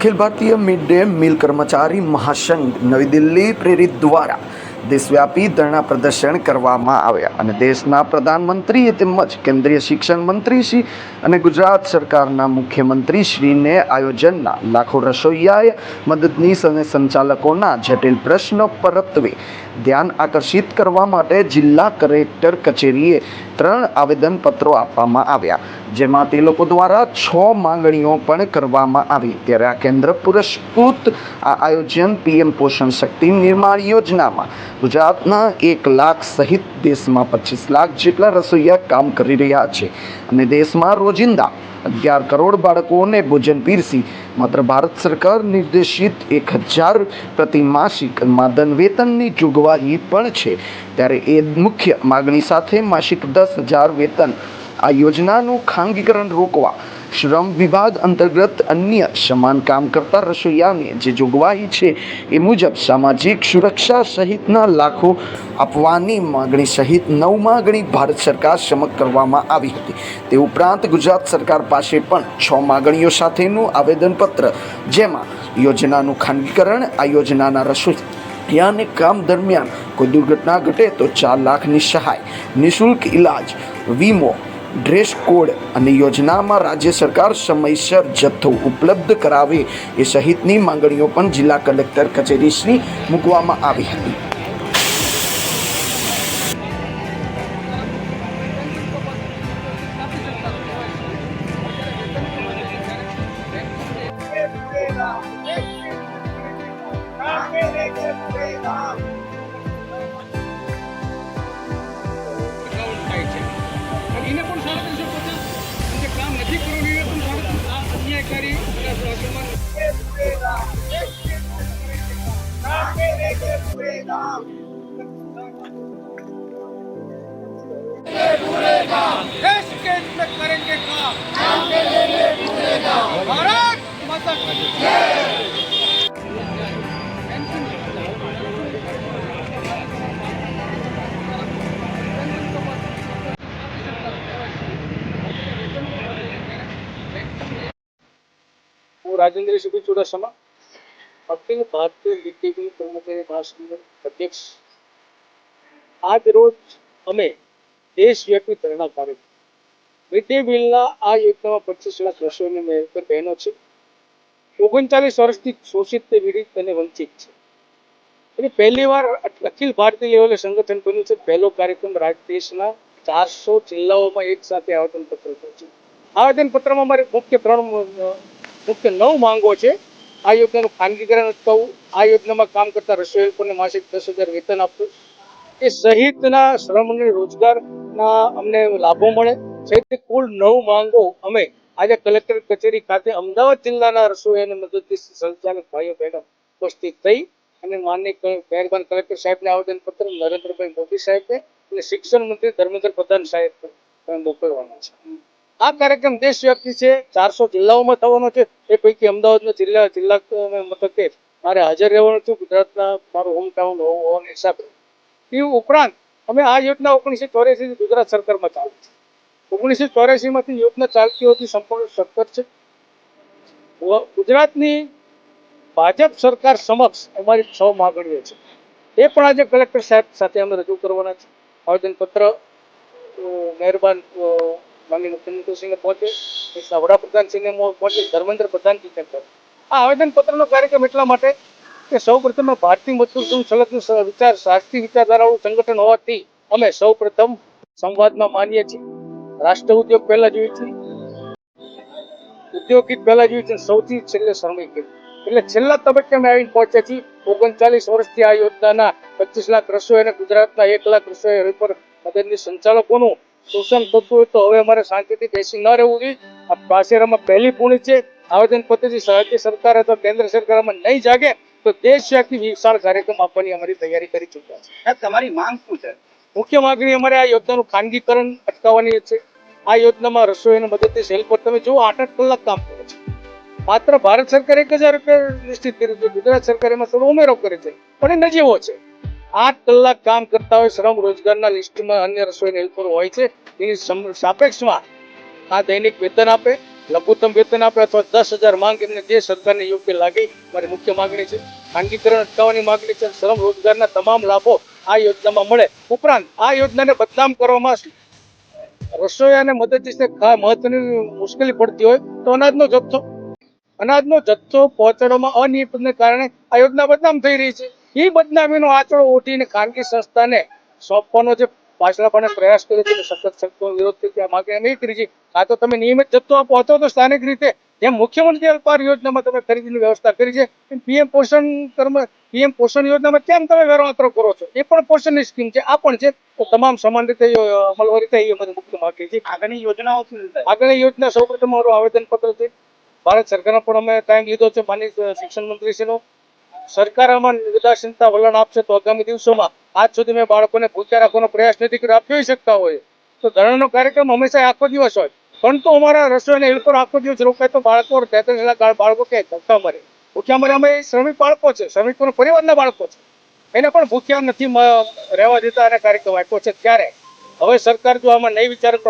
Akhil Bharatiya mid day meal कर्मचारी महासंघ नवी दिल्ही प्रेरित द्वारा દેશવ્યાપી ધરણા પ્રદર્શન કરવામાં આવ્યા અને દેશના પ્રધાનમંત્રીએ તેમજ કેન્દ્રીય શિક્ષણ મંત્રી શ્રી અને ગુજરાત સરકારના મુખ્યમંત્રી શ્રીને આયોજનના લાખો રસોઈયાએ મદદનીશ અને સંચાલકોના જટિલ પ્રશ્નો પરત્વે ધ્યાન આકર્ષિત કરવા માટે જિલ્લા કલેક્ટર કચેરીએ 3 આવેદનપત્રો આપવામાં આવ્યા, જેમાં તે લોકો દ્વારા 6 માંગણીઓ પણ કરવામાં આવી. ત્યારે આ કેન્દ્ર પુરસ્કૃત આ આયોજન પીએમ પોષણ શક્તિ નિર્માણ યોજનામાં ગુજરાતના 1 લાખ સહિત દેશમાં 25 લાખ જેટલા રસોઈયા કામ કરી રહ્યા છે અને દેશમાં રોજિંદા 11 કરોડ બાળકોને ભોજન પીરસી માત્ર ભારત સરકાર નિર્દેશિત 1000 પ્રતિમાસિક માદન વેતનની જોગવાઈ પણ છે. ત્યારે એ મુખ્ય માગણી સાથે માસિક 10,000 વેતન આ યોજનાનું ખાનગીકરણ રોકવા, શ્રમ વિભાગ અંતર્ગત અન્ય સમાન કામ કરતા રસોઈયાને જે જોગવાઈ છે એ મુજબ સામાજિક સુરક્ષા સહિતના લાખો આપવાની માગણી સહિત 9 માગણી ભારત સરકાર સમક્ષ કરવામાં આવી હતી. તે ઉપરાંત ગુજરાત સરકાર પાસે પણ 6 માગણીઓ સાથેનું આવેદનપત્ર, જેમાં યોજનાનું ખાનગીકરણ, આ યોજનાના રસોઈયાને કામ દરમિયાન કોઈ દુર્ઘટના ઘટે તો 4 લાખની સહાય, નિઃશુલ્ક ઇલાજ, વીમો, ડ્રેસ કોડ અને યોજનામાં રાજ્ય સરકાર સમયસર જથ્થો ઉપલબ્ધ કરાવે એ સહિતની માંગણીઓ પણ જિલ્લા કલેક્ટર કચેરી શ્રી મૂકવામાં આવી હતી. એને પણ 350 જે કામ નથી કરવાનું એને પણ અન્યાયકારી देश के हित में करेंगे काम भारत माता की जय। राजेंद्र सुबी चुड़ासमा अखिल भारतीय बीटीपी कर्मचारी महासंघ अध्यक्ष आज रोज અમે દેશવ્યાપી ધરણા કાર્ય મિડ ડે મીલના આ યોજનામાં 25 લાખ રસોઈની મેળ પર બહેનો છે. 39 વર્ષથી શોષિત, પીડિત અને વંચિત છે. એટલે પહેલી વાર અખિલ ભારતીય લેવલે સંગઠન બન્યું છે. પહેલો કાર્યક્રમ દેશના 400 જિલ્લાઓમાં એક સાથે આવેદનપત્ર છે. આવેદનપત્રમાં અમારી મુખ્ય 9 માંગો છે. આ યોજનાનું ખાનગીકરણ અટકાવવું, આ યોજનામાં કામ કરતા રસોઈયાઓને માસિક 10,000 વેતન આપવું, એ સહિતના શ્રમ અને રોજગારના અમને લાભો મળે. સહિત કુલ 9 માંગો અમે આજે કલેક્ટર કચેરી ખાતે અમદાવાદ જિલ્લાના રસોઈયાને મદદથી સંચાલક ભાઈઓ બહેનો ઉપસ્થિત થઈ અને માનનીય મહેરબાન કલેક્ટર સાહેબને આવેદનપત્ર નરેન્દ્રભાઈ મોદી સાહેબને અને શિક્ષણ મંત્રી ધર્મેન્દ્ર પ્રધાન સાહેબ મોકલવાના છે. આ કાર્યક્રમ દેશવ્યાપી છે. 400 જિલ્લાઓમાં થવાનો છે. એ પૈકી અમદાવાદના જિલ્લા મથકે મારે હાજર રહેવાનું છું, ગુજરાતના મારું હોમ ટાઉન હોવાના હિસાબે. એ ઉપરાંત અમે આ યોજના 1984 ગુજરાત સરકારમાં ચાલુ છે. 1984માંથી યોજના ચાલતી હોતી સંપૂર્ણ સત્તર છે. ગુજરાતની ભાજપ સરકાર સમક્ષ અમારી 6 માંગણીઓ છે. એ પણ આજે કલેક્ટર સાહેબ સાથે અમે રજૂ કરવાના છે. આવેદનપત્ર મહેરબાન માનનીય મુખ્યમંત્રીશ્રીને પહોંચે, દેશના વડાપ્રધાનશ્રીને પહોંચે, ધર્મેન્દ્ર પ્રધાનજી તક. આ આવેદનપત્રનો કાર્યક્રમ એટલા માટે કે સૌપ્રથમ ભારતીય મજદૂર સંઘ સંલગ્ન વિચાર શાસ્ત્રી વિચારધારાનું સંગઠન હોવાથી અમે સૌપ્રથમ સંવાદમાં માનીએ છીએ. રાષ્ટ્ર ઉદ્યોગ પહેલા જોઈએ છે, ઉદ્યોગિક પહેલા જોઈએ છે, સૌથી છેલ્લે શ્રમિક. એટલે છેલ્લા તબક્કે અમે આવીને પહોંચ્યા છીએ. 39 વર્ષથી આ યોજનાના 25 લાખ રસોઈ અને ગુજરાતના 1 લાખ રસોઈ પર મદદની સંચાલકોનું શોષણ થતું હોય તો હવે અમારે શાંતિથી બેસી ન રહેવું જોઈએ. આ પાસેરામાં પહેલી પૂર્ણ છે. આવેદનપત્રથી રાજ્ય સરકાર અથવા કેન્દ્ર સરકારમાં નહીં જાગે તો દેશવ્યાપી વિશાળ કાર્યક્રમ આપવાની અમારી તૈયારી કરી ચૂક્યા છે. તમારી માંગ શું છે? મુખ્ય માંગણી અમારે આ યોજનાનું ખાનગીકરણ અટકાવવાની છે. આ યોજનામાં રસોઈની મદદથી સેલ પર તમે જુઓ 8-8 કલાક કામ કરે છે. માત્ર ભારત સરકાર 1,000 રૂપિયા નિશ્ચિત કર્યું છે. ગુજરાત સરકાર એમાં થોડો ઉમેરો કરે છે, પણ એ નજીવો છે. 8 કલાક કામ કરતા હોય શ્રમ રોજગારના લિસ્ટમાં અન્ય રસોઈના હેલ્પરો હોય છે. તેની સાપેક્ષમાં આ દૈનિક વેતન આપે લઘુત્તમ વેતન આપે અથવા 10,000 માંગ એમને જે સરકારને યોગ્ય લાગે મારી મુખ્ય માંગણી છે. ખાનગીકરણ અટકાવવાની માંગણી છે. શ્રમ રોજગારના તમામ લાભો આ યોજનામાં મળે. ઉપરાંત આ યોજનાને બદનામ કરવામાં રસોઈયાને મદદનીશને મહત્વની મુશ્કેલી પડતી હોય તો અનાજનો જથ્થો પહોંચાડવામાં અનિયમિતને કારણે આ યોજના બદનામ થઈ રહી છે. એ બદનામીનો આંચળો ઓઢીને ખાનગી સંસ્થાને સોંપવાનો જે પાછળપણે પ્રયાસ કર્યો છે, સખત વિરોધ થઈ આ માંગણી અમે કરી છે. કાં તો તમે નિયમિત જથ્થો આપો અથવા તો સ્થાનિક રીતે જેમ મુખ્યમંત્રી અલ્પાહાર યોજનામાં તમે ખરીદીની વ્યવસ્થા કરી છે, પીએમ પોષણ યોજનામાં કેમ તમે વેરો કરો છો? એ પણ પોષણની સ્કીમ છે, આ પણ છે. તો તમામ સમાન રીતે અમલવારી થાય એ મને મુખ્ય માંગણી છે. આગળની યોજના સૌપ્રથમ મારું આવેદન પત્ર છે. ભારત સરકારનો પણ અમે ટાઈમ લીધો છે. માનનીય શિક્ષણ મંત્રીશ્રીનો સરકાર આમાં ઉદાસીનતા વલણ આપશે તો આગામી દિવસોમાં આજ સુધી મેં બાળકોને ભૂખ્યા રાખવાનો પ્રયાસ નથી કર્યો. આપ જોઈ શકતા હોય તો ધરણાનો કાર્યક્રમ હંમેશા આખો દિવસ હોય, પરંતુ અમારા રસોઈના હેલ્પર આખો દિવસ રોકાય તો બાળકો 33 બાળકો ક્યાંય ધક્કા મારે ભૂખ્યા મરે. અમે શ્રમિક બાળકો છે, શ્રમિકોના પરિવારના બાળકો છે, એને પણ ભૂખ્યા નથી રહેવા દેતા અને કાર્યક્રમ આપ્યો છે. ત્યારે હવે સરકાર જો આમાં નહીં વિચારે તો